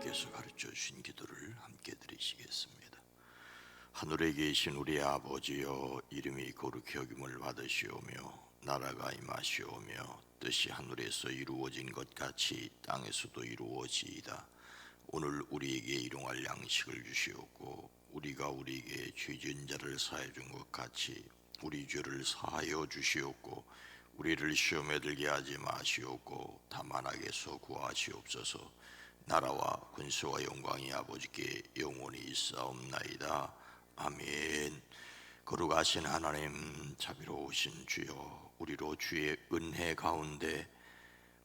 하나님께서 가르쳐 주신 기도를 함께 드리시겠습니다. 하늘에 계신 우리 아버지여, 이름이 거룩히 여김을 받으시오며 나라가 임하시오며 뜻이 하늘에서 이루어진 것 같이 땅에서도 이루어지이다. 오늘 우리에게 일용할 양식을 주시옵고 우리가 우리에게 죄 지은 자를 사하여 준 것 같이 우리 죄를 사하여 주시옵고 우리를 시험에 들게 하지 마시옵고 다만 악에서 구하시옵소서. 나라와 권세와 영광이 아버지께 영원히 있사옵나이다. 아멘. 거룩하신 하나님, 자비로우신 주여, 우리로 주의 은혜 가운데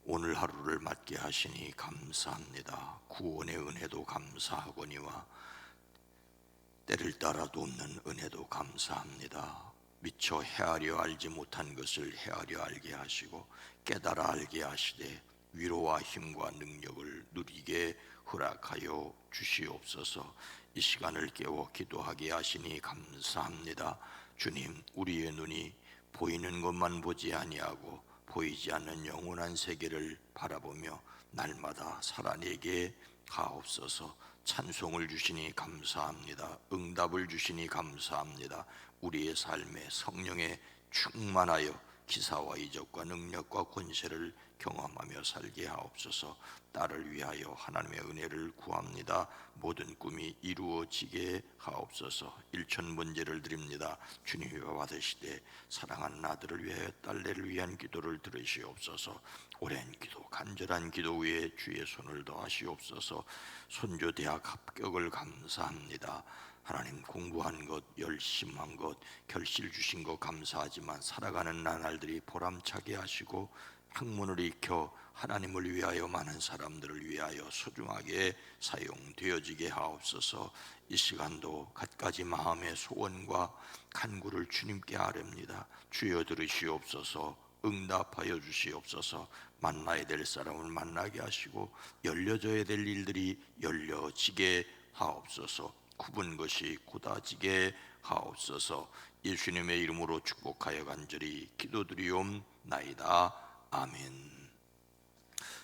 오늘 하루를 맞게 하시니 감사합니다. 구원의 은혜도 감사하거니와 때를 따라 돕는 은혜도 감사합니다. 미처 헤아려 알지 못한 것을 헤아려 알게 하시고 깨달아 알게 하시되 위로와 힘과 능력을 누리게 허락하여 주시옵소서. 이 시간을 깨워 기도하게 하시니 감사합니다. 주님, 우리의 눈이 보이는 것만 보지 아니하고 보이지 않는 영원한 세계를 바라보며 날마다 살아내게 하옵소서. 찬송을 주시니 감사합니다. 응답을 주시니 감사합니다. 우리의 삶에 성령에 충만하여 기사와 이적과 능력과 권세를 경험하며 살게 하옵소서. 딸을 위하여 하나님의 은혜를 구합니다. 모든 꿈이 이루어지게 하옵소서. 일천번제를 드립니다. 주님이 받으시되 사랑하는 아들을 위하여 딸내를 위한 기도를 들으시옵소서. 오랜 기도, 간절한 기도 위에 주의 손을 더하시옵소서. 손주 대학 합격을 감사합니다. 하나님, 공부한 것, 열심한 것, 결실 주신 것 감사하지만 살아가는 나날들이 보람차게 하시고 학문을 익혀 하나님을 위하여 많은 사람들을 위하여 소중하게 사용되어지게 하옵소서. 이 시간도 갖가지 마음의 소원과 간구를 주님께 아뢰옵니다. 주여 들으시옵소서. 응답하여 주시옵소서. 만나야 될 사람을 만나게 하시고 열려져야 될 일들이 열려지게 하옵소서. 굽은 것이 곧아지게 하옵소서. 예수님의 이름으로 축복하여 간절히 기도드리옵나이다. 아멘.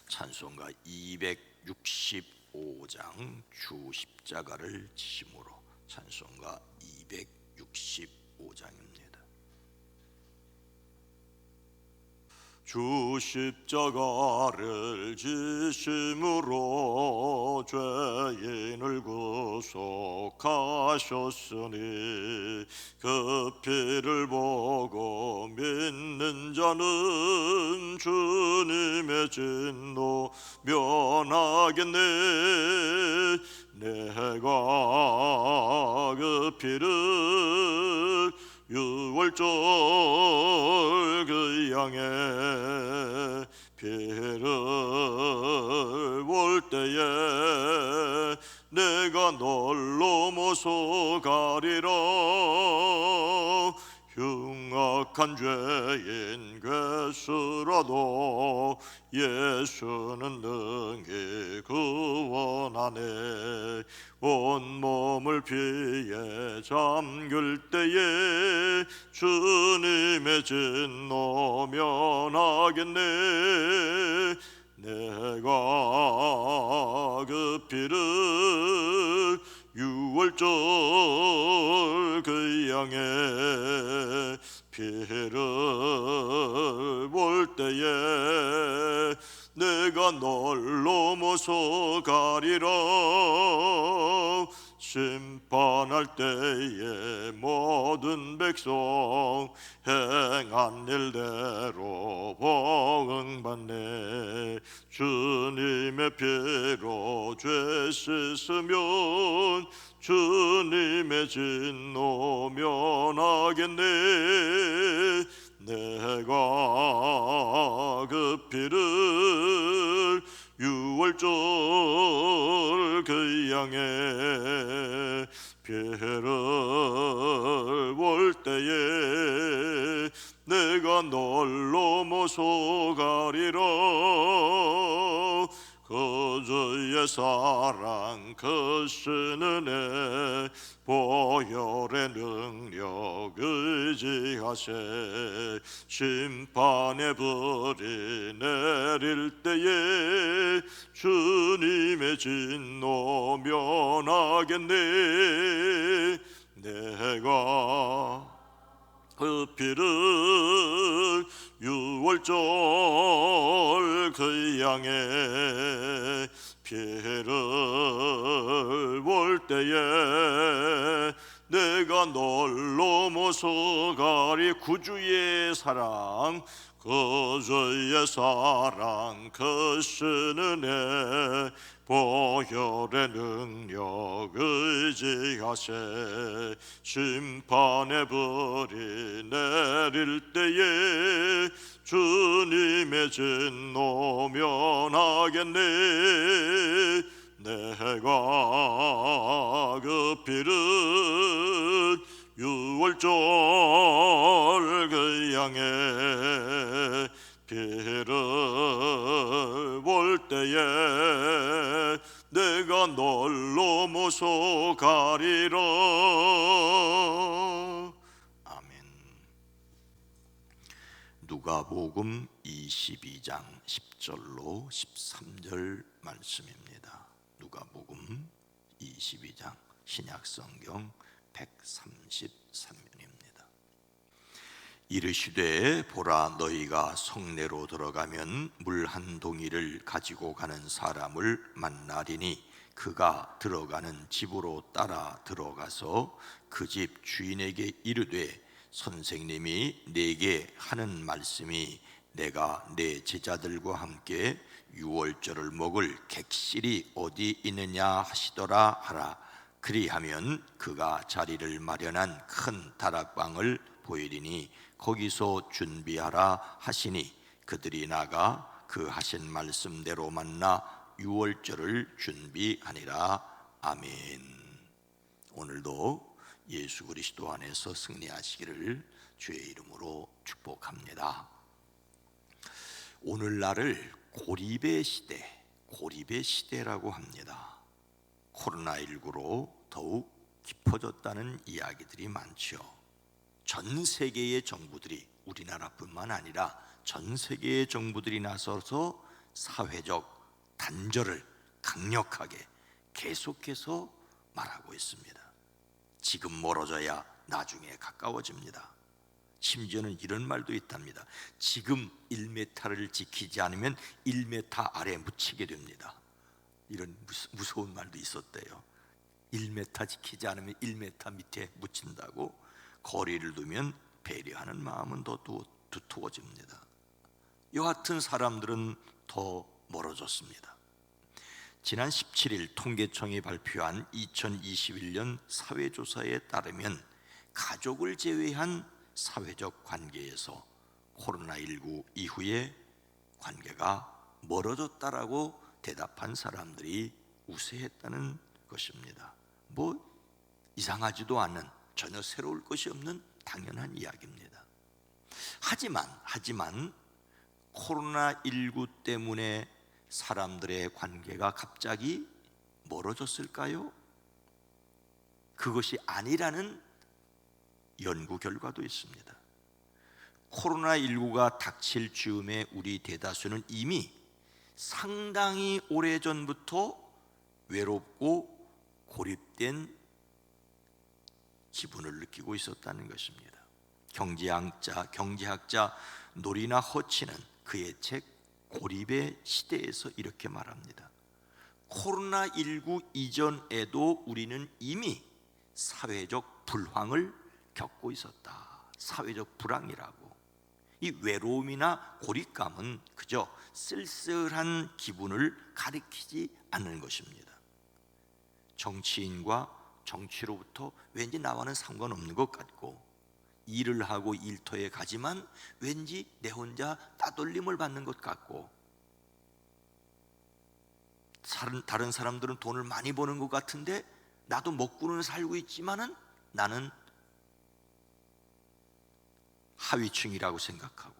찬송가 265장 주 십자가를 지심으로. 찬송가 265장입니다. 주 십자가를 지심으로 죄인을 구속하셨으니 그 피를 보고 믿는 자는 주님의 진노 면하겠네. 내가 그 피를 유월절 그 양의 피를 볼 때에 내가 널 넘어서 가리라. 흉악한 죄인 괴수라도 예수는 능히 구원하네. 온몸을 피에 잠글 때에 주님의 진노 면하겠네. 내가 그 피를 유월절 그 양의 피를 볼 때에 내가 널 넘어서 가리라. 심판할 때에 모든 백성 행한 일대로 보응받네. 주님의 피로 죄 씻으면 주님의 진노 면하겠네. 내가 그 피를 유월절 그 양의 피를 볼 때에 내가 널 넘어서 가리라. 그주의 사랑 크신 은혜 보혈의 능력 의지하세 심판의 불이 내릴 때에 주님의 진노 면하겠네. 내가 그 피를 유월절 그 양의 피를 볼 때에 내가 널 넘어서 가리. 구주의 사랑 그주의 사랑 크신 은혜 보혈의 능력 의지하세 심판의 불이 내릴 때에 주님의 진노 면하겠네. 내가 그 피를 유월절 그 양의 피를 볼 때에 내가 널 넘어서 가리라. 아멘. 누가복음 22장 10절로 13절 말씀입니다. 누가복음 22장 신약성경 133면입니다. 이르시되 보라, 너희가 성내로 들어가면 물 한 동이를 가지고 가는 사람을 만나리니 그가 들어가는 집으로 따라 들어가서 그 집 주인에게 이르되 선생님이 내게 하는 말씀이 내가 내 제자들과 함께 유월절을 먹을 객실이 어디 있느냐 하시더라 하라. 그리하면 그가 자리를 마련한 큰 다락방을 보이리니 거기서 준비하라 하시니 그들이 나가 그 하신 말씀대로 만나 유월절을 준비하니라. 아멘. 오늘도 예수 그리스도 안에서 승리하시기를 주의 이름으로 축복합니다. 오늘날을 고립의 시대라고 합니다. 코로나19로 더욱 깊어졌다는 이야기들이 많죠. 전 세계의 정부들이, 우리나라뿐만 아니라 전 세계의 정부들이 나서서 사회적 단절을 강력하게 계속해서 말하고 있습니다. 지금 멀어져야 나중에 가까워집니다. 심지어는 이런 말도 있답니다. 지금 1m를 지키지 않으면 1m 아래 묻히게 됩니다. 이런 무서운 말도 있었대요. 1m 지키지 않으면 1m 밑에 묻힌다고. 거리를 두면 배려하는 마음은 더 두터워집니다. 여하튼 사람들은 더 멀어졌습니다. 지난 17일 통계청이 발표한 2021년 사회조사에 따르면 가족을 제외한 사회적 관계에서 코로나19 이후에 관계가 멀어졌다라고 대답한 사람들이 우세했다는 것입니다. 뭐 이상하지도 않은, 전혀 새로울 것이 없는 당연한 이야기입니다. 하지만 코로나19 때문에 사람들의 관계가 갑자기 멀어졌을까요? 그것이 아니라는 연구 결과도 있습니다. 코로나19가 닥칠 즈음에 우리 대다수는 이미 상당히 오래전부터 외롭고 고립된 기분을 느끼고 있었다는 것입니다. 경제학자 노리나 허치는 그의 책 고립의 시대에서 이렇게 말합니다. 코로나19 이전에도 우리는 이미 사회적 불황을 겪고 있었다. 사회적 불황이라고. 이 외로움이나 고립감은 그저 쓸쓸한 기분을 가리키지 않는 것입니다. 정치인과 정치로부터 왠지 나와는 상관없는 것 같고, 일을 하고 일터에 가지만 왠지 내 혼자 따돌림을 받는 것 같고, 다른 사람들은 돈을 많이 버는 것 같은데 나도 먹고는 살고 있지만은 나는 하위층이라고 생각하고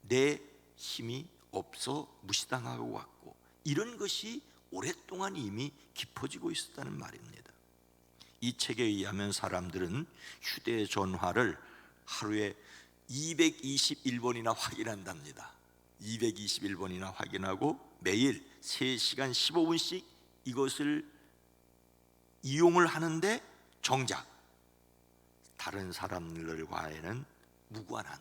내 힘이 없어 무시당하고 왔고, 이런 것이 오랫동안 이미 깊어지고 있었다는 말입니다. 이 책에 의하면 사람들은 휴대전화를 하루에 221번이나 확인한답니다. 221번이나 확인하고 매일 3시간 15분씩 이것을 이용을 하는데 정작 다른 사람들과는 무관한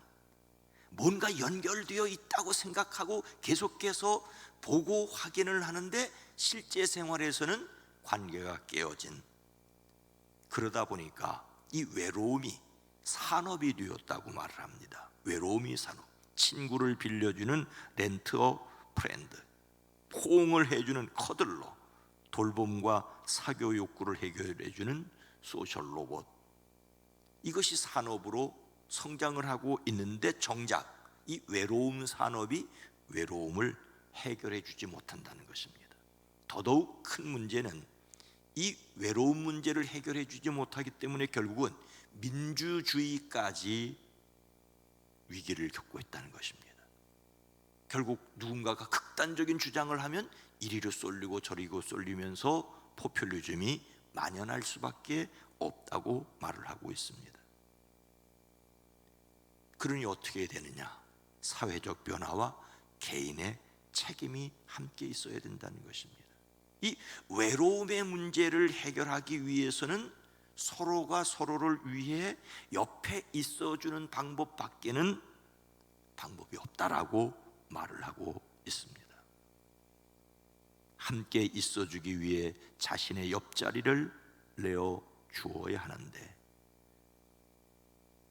뭔가 연결되어 있다고 생각하고 계속해서 보고 확인을 하는데 실제 생활에서는 관계가 깨어진, 그러다 보니까 이 외로움이 산업이 되었다고 말을 합니다. 외로움이 산업. 친구를 빌려주는 렌트어 프렌드, 포옹을 해주는 커들러, 돌봄과 사교 욕구를 해결해주는 소셜 로봇, 이것이 산업으로 성장을 하고 있는데 정작 이 외로움 산업이 외로움을 해결해 주지 못한다는 것입니다. 더더욱 큰 문제는 이 외로움 문제를 해결해 주지 못하기 때문에 결국은 민주주의까지 위기를 겪고 있다는 것입니다. 결국 누군가가 극단적인 주장을 하면 이리로 쏠리고 저리로 쏠리면서 포퓰리즘이 만연할 수밖에 없다고 말을 하고 있습니다. 그러니 어떻게 되느냐? 사회적 변화와 개인의 책임이 함께 있어야 된다는 것입니다. 이 외로움의 문제를 해결하기 위해서는 서로가 서로를 위해 옆에 있어주는 방법밖에는 방법이 없다라고 말을 하고 있습니다. 함께 있어주기 위해 자신의 옆자리를 내어 주어야 하는데,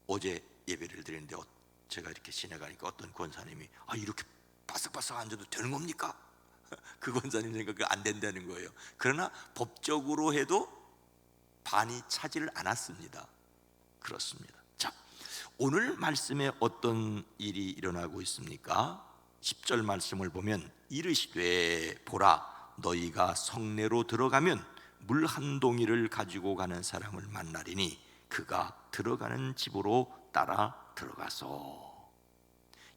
어제 예배를 드리는데 제가 이렇게 지나가니까 어떤 권사님이 이렇게 바싹바싹 앉아도 되는 겁니까? 그 권사님 생각은 안 된다는 거예요. 그러나 법적으로 해도 반이 차지를 않았습니다. 그렇습니다. 자, 오늘 말씀에 어떤 일이 일어나고 있습니까? 10절 말씀을 보면 이르시되 보라 너희가 성내로 들어가면 물 한 동이를 가지고 가는 사람을 만나리니 그가 들어가는 집으로 따라 들어가서.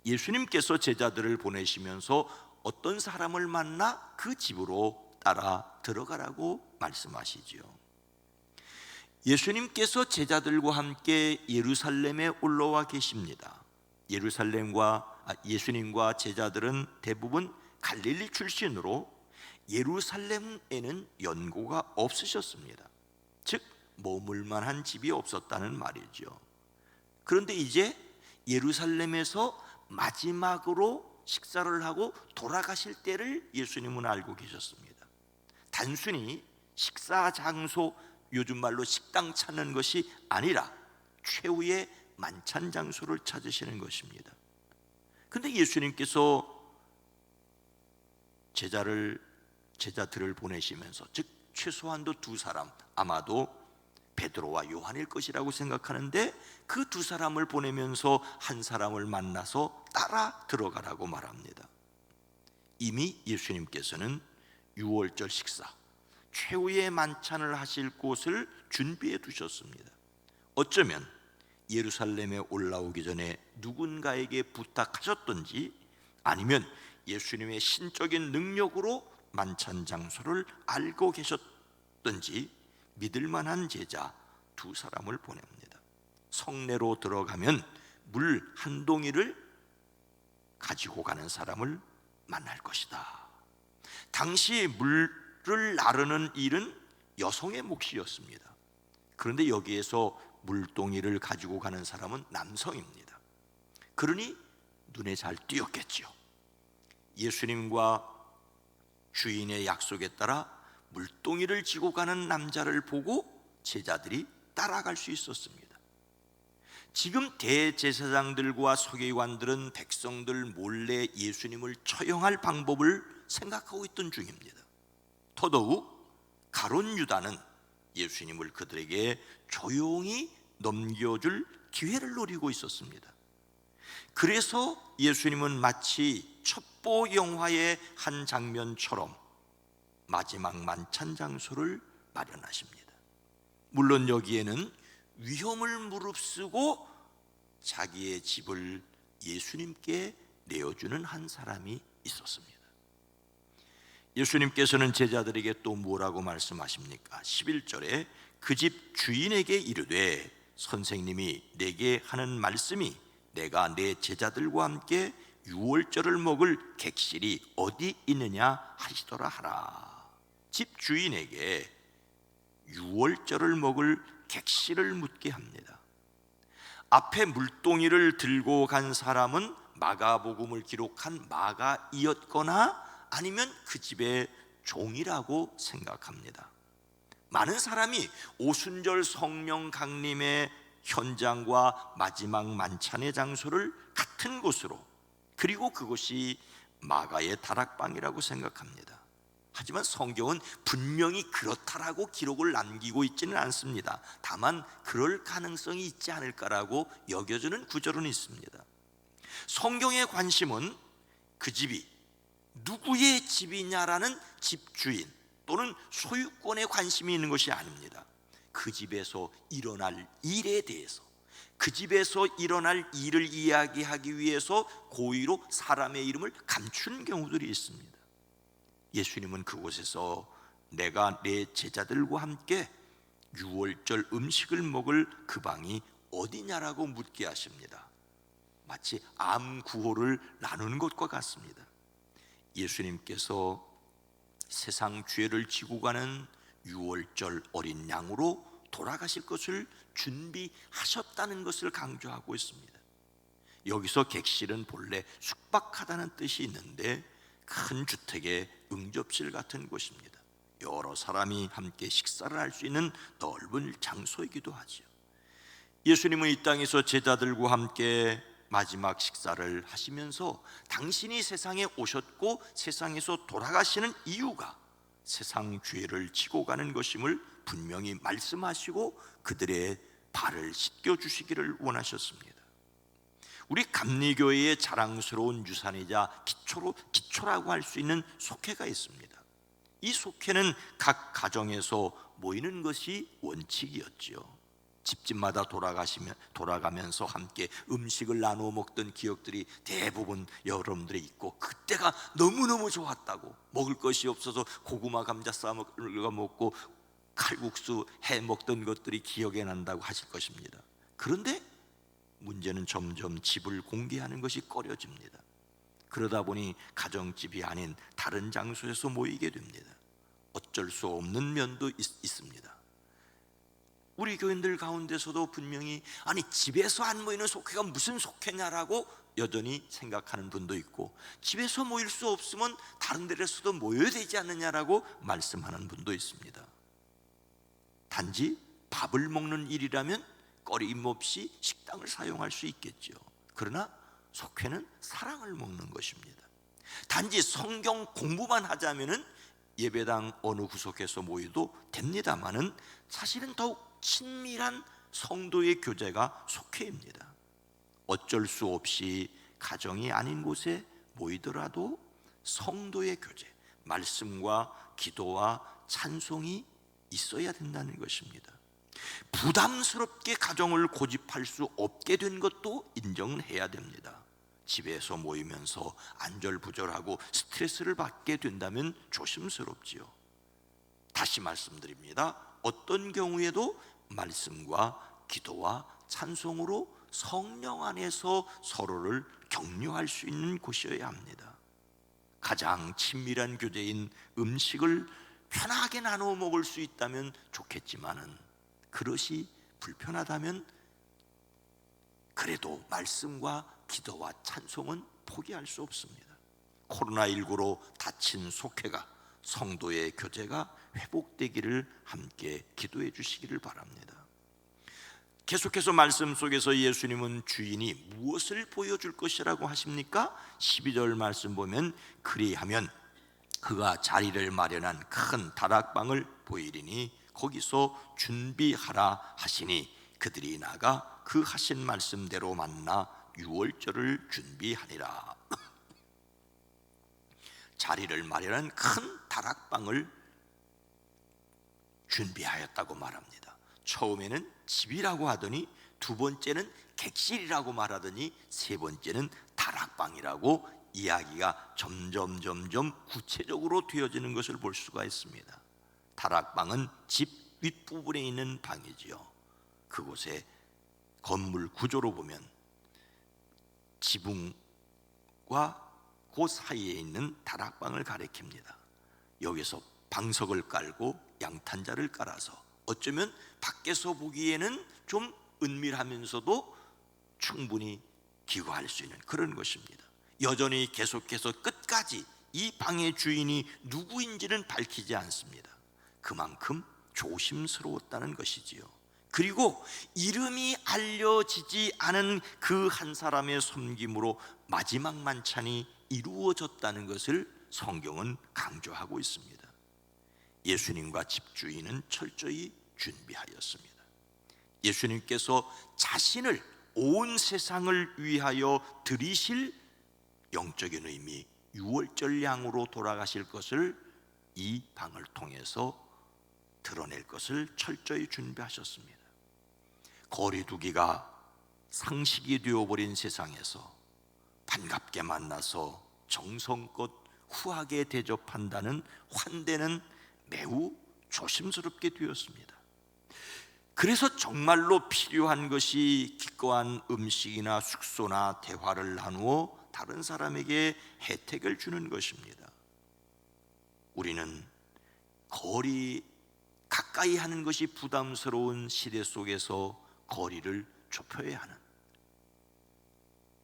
예수님께서 제자들을 보내시면서 어떤 사람을 만나 그 집으로 따라 들어가라고 말씀하시지요. 예수님께서 제자들과 함께 예루살렘에 올라와 계십니다. 예수님과 제자들은 대부분 갈릴리 출신으로 예루살렘에는 연고가 없으셨습니다. 즉 머물 만한 집이 없었다는 말이죠. 그런데 이제 예루살렘에서 마지막으로 식사를 하고 돌아가실 때를 예수님은 알고 계셨습니다. 단순히 식사 장소, 요즘 말로 식당 찾는 것이 아니라 최후의 만찬 장소를 찾으시는 것입니다. 그런데 예수님께서 제자들을 보내시면서, 즉 최소한도 두 사람, 아마도 베드로와 요한일 것이라고 생각하는데 그 두 사람을 보내면서 한 사람을 만나서 따라 들어가라고 말합니다. 이미 예수님께서는 유월절 식사, 최후의 만찬을 하실 곳을 준비해 두셨습니다. 어쩌면 예루살렘에 올라오기 전에 누군가에게 부탁하셨던지 아니면 예수님의 신적인 능력으로 만찬 장소를 알고 계셨던지 믿을 만한 제자 두 사람을 보냅니다. 성내로 들어가면 물 한 동이를 가지고 가는 사람을 만날 것이다. 당시 물을 나르는 일은 여성의 몫이었습니다. 그런데 여기에서 물동이를 가지고 가는 사람은 남성입니다. 그러니 눈에 잘 띄었겠죠. 예수님과 주인의 약속에 따라 물동이를 지고 가는 남자를 보고 제자들이 따라갈 수 있었습니다. 지금 대제사장들과 서기관들은 백성들 몰래 예수님을 처형할 방법을 생각하고 있던 중입니다. 더더욱 가룟 유다는 예수님을 그들에게 조용히 넘겨줄 기회를 노리고 있었습니다. 그래서 예수님은 마치 첩보 영화의 한 장면처럼 마지막 만찬 장소를 마련하십니다. 물론 여기에는 위험을 무릅쓰고 자기의 집을 예수님께 내어주는 한 사람이 있었습니다. 예수님께서는 제자들에게 또 뭐라고 말씀하십니까? 11절에 그 집 주인에게 이르되 선생님이 내게 하는 말씀이 내가 내 제자들과 함께 유월절을 먹을 객실이 어디 있느냐 하시더라 하라. 집 주인에게 유월절을 먹을 객실을 묻게 합니다. 앞에 물동이를 들고 간 사람은 마가복음을 기록한 마가이었거나 아니면 그 집의 종이라고 생각합니다. 많은 사람이 오순절 성령 강림의 현장과 마지막 만찬의 장소를 같은 곳으로, 그리고 그것이 마가의 다락방이라고 생각합니다. 하지만 성경은 분명히 그렇다라고 기록을 남기고 있지는 않습니다. 다만 그럴 가능성이 있지 않을까라고 여겨지는 구절은 있습니다. 성경의 관심은 그 집이 누구의 집이냐라는 집주인 또는 소유권에 관심이 있는 것이 아닙니다. 그 집에서 일어날 일에 대해서, 그 집에서 일어날 일을 이야기하기 위해서 고의로 사람의 이름을 감춘 경우들이 있습니다. 예수님은 그곳에서 내가 내 제자들과 함께 유월절 음식을 먹을 그 방이 어디냐라고 묻게 하십니다. 마치 암 구호를 나누는 것과 같습니다. 예수님께서 세상 죄를 지고 가는 유월절 어린 양으로 돌아가실 것을 준비하셨다는 것을 강조하고 있습니다. 여기서 객실은 본래 숙박하다는 뜻이 있는데 큰 주택의 응접실 같은 곳입니다. 여러 사람이 함께 식사를 할 수 있는 넓은 장소이기도 하죠. 예수님은 이 땅에서 제자들과 함께 마지막 식사를 하시면서 당신이 세상에 오셨고 세상에서 돌아가시는 이유가 세상 죄를 지고 가는 것임을 분명히 말씀하시고 그들의 발을 씻겨주시기를 원하셨습니다. 우리 감리교회의 자랑스러운 유산이자 기초라고 할 수 있는 속회가 있습니다. 이 속회는 각 가정에서 모이는 것이 원칙이었죠. 집집마다 돌아가면서 함께 음식을 나누어 먹던 기억들이 대부분 여러분들이 있고, 그때가 너무너무 좋았다고, 먹을 것이 없어서 고구마 감자 싸 먹고 칼국수 해 먹던 것들이 기억에 난다고 하실 것입니다. 그런데 문제는 점점 집을 공개하는 것이 꺼려집니다. 그러다 보니 가정집이 아닌 다른 장소에서 모이게 됩니다. 어쩔 수 없는 면도 있습니다. 우리 교인들 가운데서도 분명히 아니 집에서 안 모이는 속회가 무슨 속회냐라고 여전히 생각하는 분도 있고, 집에서 모일 수 없으면 다른 데에서도 모여야 되지 않느냐라고 말씀하는 분도 있습니다. 단지 밥을 먹는 일이라면 꺼림없이 식당을 사용할 수 있겠죠. 그러나 속회는 사랑을 먹는 것입니다. 단지 성경 공부만 하자면은 예배당 어느 구석에서 모여도 됩니다만은 사실은 더욱 친밀한 성도의 교제가 속회입니다. 어쩔 수 없이 가정이 아닌 곳에 모이더라도 성도의 교제, 말씀과 기도와 찬송이 있어야 된다는 것입니다. 부담스럽게 가정을 고집할 수 없게 된 것도 인정을 해야 됩니다. 집에서 모이면서 안절부절하고 스트레스를 받게 된다면 조심스럽지요. 다시 말씀드립니다. 어떤 경우에도 말씀과 기도와 찬송으로 성령 안에서 서로를 격려할 수 있는 곳이어야 합니다. 가장 친밀한 교제인 음식을 편하게 나누어 먹을 수 있다면 좋겠지만은, 그것이 불편하다면 그래도 말씀과 기도와 찬송은 포기할 수 없습니다. 코로나19로 다친 속회가, 성도의 교제가 회복되기를 함께 기도해 주시기를 바랍니다. 계속해서 말씀 속에서 예수님은 주인이 무엇을 보여줄 것이라고 하십니까? 12절 말씀 보면 그리하면 그가 자리를 마련한 큰 다락방을 보이리니 거기서 준비하라 하시니 그들이 나가 그 하신 말씀대로 만나 유월절을 준비하니라. 자리를 마련한 큰 다락방을 준비하였다고 말합니다. 처음에는 집이라고 하더니 두 번째는 객실이라고 말하더니 세 번째는 다락방이라고 이야기가 점점 구체적으로 되어지는 것을 볼 수가 있습니다. 다락방은 집 윗부분에 있는 방이지요. 그곳에 건물 구조로 보면 지붕과 그 사이에 있는 다락방을 가리킵니다. 여기서 방석을 깔고 양탄자를 깔아서 어쩌면 밖에서 보기에는 좀 은밀하면서도 충분히 기거할 수 있는 그런 것입니다. 여전히 계속해서 끝까지 이 방의 주인이 누구인지는 밝히지 않습니다. 그만큼 조심스러웠다는 것이지요. 그리고 이름이 알려지지 않은 그 한 사람의 섬김으로 마지막 만찬이 이루어졌다는 것을 성경은 강조하고 있습니다. 예수님과 집주인은 철저히 준비하였습니다. 예수님께서 자신을 온 세상을 위하여 드리실 영적인 의미, 유월절 양으로 돌아가실 것을 이 방을 통해서 드러낼 것을 철저히 준비하셨습니다. 거리두기가 상식이 되어버린 세상에서 반갑게 만나서 정성껏 후하게 대접한다는 환대는 매우 조심스럽게 되었습니다. 그래서 정말로 필요한 것이 기꺼한 음식이나 숙소나 대화를 나누어 다른 사람에게 혜택을 주는 것입니다. 우리는 가까이 하는 것이 부담스러운 시대 속에서 거리를 좁혀야 하는,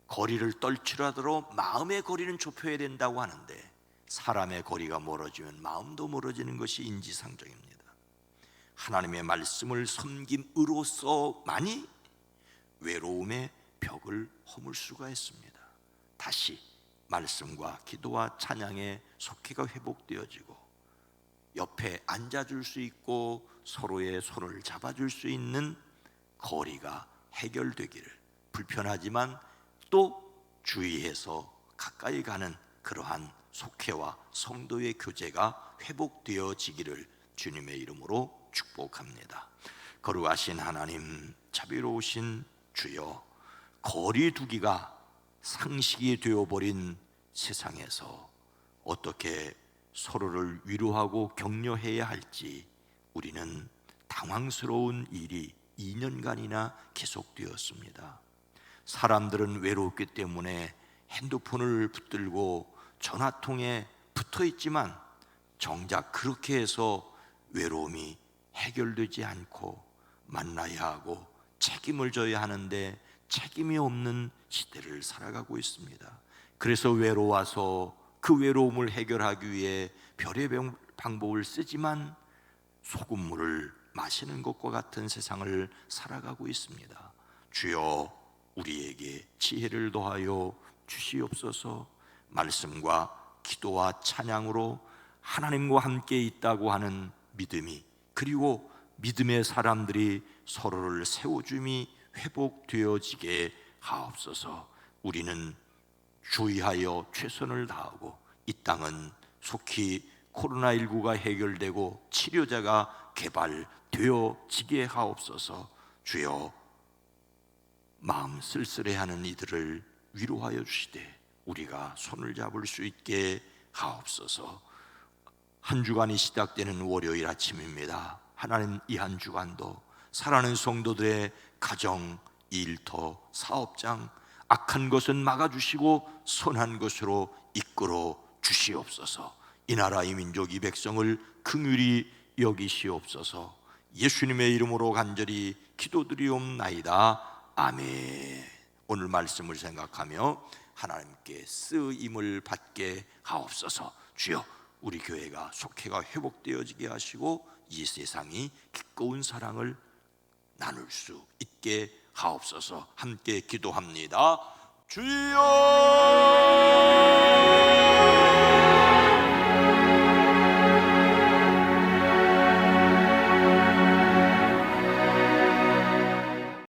거리를 떨치라도 마음의 거리는 좁혀야 된다고 하는데 사람의 거리가 멀어지면 마음도 멀어지는 것이 인지상정입니다. 하나님의 말씀을 섬김으로써만이 외로움의 벽을 허물 수가 있습니다. 다시 말씀과 기도와 찬양의 속회가 회복되어지고 옆에 앉아줄 수 있고 서로의 손을 잡아줄 수 있는 거리가 해결되기를, 불편하지만 또 주의해서 가까이 가는 그러한 속회와 성도의 교제가 회복되어지기를 주님의 이름으로 축복합니다. 거룩하신 하나님, 자비로우신 주여, 거리두기가 상식이 되어버린 세상에서 어떻게 서로를 위로하고 격려해야 할지 우리는 당황스러운 일이 2년간이나 계속되었습니다. 사람들은 외롭기 때문에 핸드폰을 붙들고 전화통에 붙어있지만 정작 그렇게 해서 외로움이 해결되지 않고 만나야 하고 책임을 져야 하는데 책임이 없는 시대를 살아가고 있습니다. 그래서 외로워서 그 외로움을 해결하기 위해 별의별 방법을 쓰지만 소금물을 마시는 것과 같은 세상을 살아가고 있습니다. 주여, 우리에게 지혜를 더하여 주시옵소서. 말씀과 기도와 찬양으로 하나님과 함께 있다고 하는 믿음이, 그리고 믿음의 사람들이 서로를 세워줌이 회복되어지게 하옵소서. 우리는 주의하여 최선을 다하고 이 땅은 속히 코로나19가 해결되고 치료제가 개발되어지게 하옵소서. 주여, 마음 쓸쓸해하는 이들을 위로하여 주시되 우리가 손을 잡을 수 있게 하옵소서. 한 주간이 시작되는 월요일 아침입니다. 하나님, 이 한 주간도 사랑하는 성도들의 가정, 일터, 사업장, 악한 것은 막아주시고 선한 것으로 이끌어 주시옵소서. 이 나라 이 민족 이 백성을 긍휼히 여기시옵소서. 예수님의 이름으로 간절히 기도드리옵나이다. 아멘. 오늘 말씀을 생각하며 하나님께 쓰임을 받게 하옵소서. 주여, 우리 교회가 속회가 회복되어지게 하시고 이 세상이 기꺼운 사랑을 나눌 수 있게 하옵소서. 함께 기도합니다. 주여